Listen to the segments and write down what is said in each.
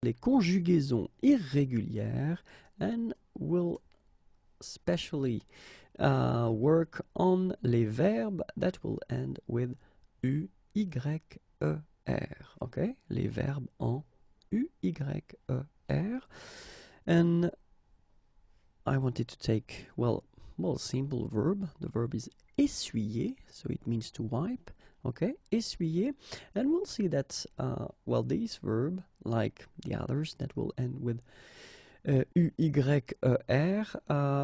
les conjugaisons irrégulières, and we'll especially work on les verbes that will end with uyer. Okay, les verbes en uyer. And I wanted to take, well, simple verb. The verb is essuyer, so it means to wipe. Okay, essuyer. And we'll see that, well, this verb, like the others that will end with uyer,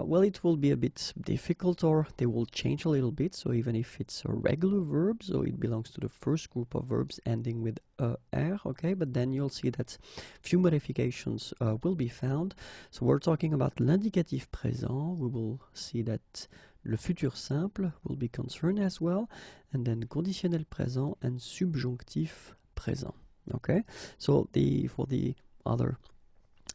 well, it will be a bit difficult, or they will change a little bit. So even if it's a regular verb, so it belongs to the first group of verbs ending with er, okay, but then you'll see that few modifications will be found. So we're talking about l'indicatif présent. We will see that le futur simple will be concerned as well, and then conditionnel présent and subjonctif présent. Okay, so for the other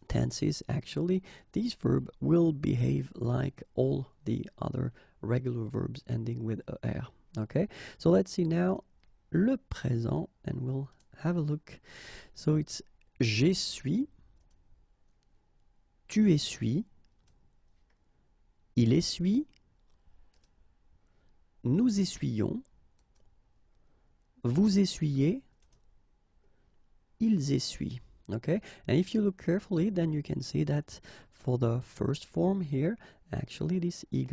tenses, actually, this verb will behave like all the other regular verbs ending with er. Okay, so let's see now le présent, and we'll have a look. So it's j'essuie, tu essuies, il essuie, nous essuyons, vous essuyez, ils essuient. Okay, and if you look carefully, then you can see that for the first form here, actually this y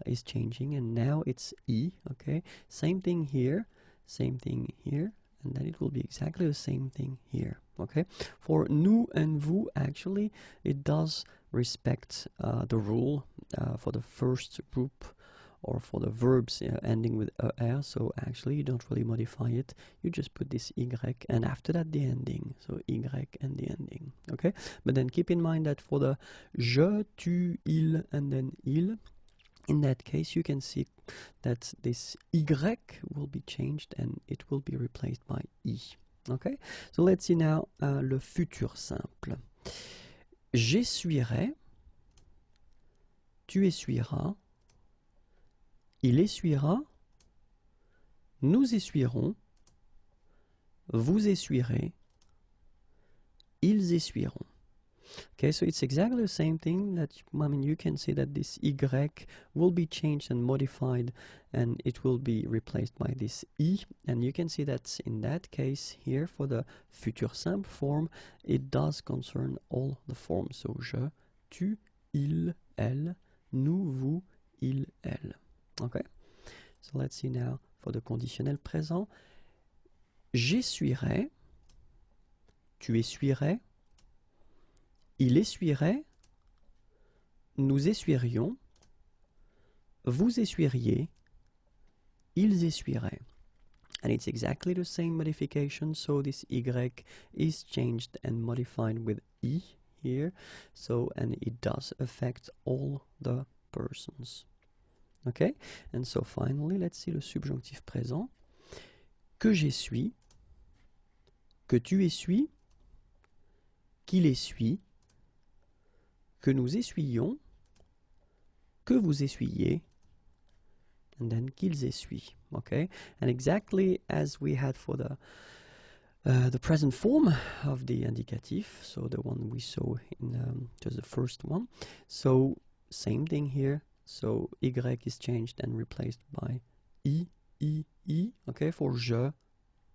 is changing, and now it's e. Okay, same thing here, and then it will be exactly the same thing here. Okay, for nous and vous, actually it does respect the rule for the first group, or for the verbs ending with er, so actually you don't really modify it, you just put this y, and after that the ending, so y and the ending. Okay, but then keep in mind that for the je, tu, il, and then il, in that case you can see that this y will be changed and it will be replaced by i. Okay, so let's see now le futur simple. J'essuierai, tu essuieras, il essuiera, nous essuierons, vous essuierez, ils essuieront. Okay, so it's exactly the same thing. That, I mean, you can see that this y will be changed and modified, and it will be replaced by this i. And you can see that in that case here, for the futur simple form, it does concern all the forms. So je, tu, il, elle, nous, vous, il, elle. Okay, so let's see now for the conditionnel présent. J'essuierai, tu essuierais, il essuierait, nous essuierions, vous essuieriez, ils essuieraient. And it's exactly the same modification, so this y is changed and modified with i here, so, and it does affect all the persons. Okay, and so finally, let's see le subjonctif présent. Que j'essuie, que tu essuies, qu'il essuie, que nous essuyons, que vous essuyez, and then qu'ils essuient. Okay, and exactly as we had for the present form of the indicatif, so the one we saw in just the first one. So same thing here. So y is changed and replaced by i. Okay, for je,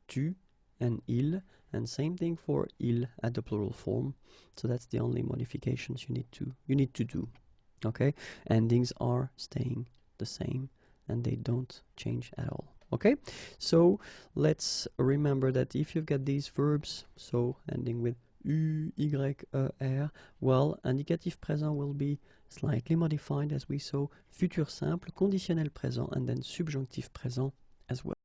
tu, and il, and same thing for il at the plural form. So that's the only modifications you need to do. Okay, endings are staying the same and they don't change at all. Okay, so let's remember that if you've got these verbs, so ending with uyer, well, indicatif présent will be slightly modified as we saw, futur simple, conditionnel présent, and then subjonctif présent as well.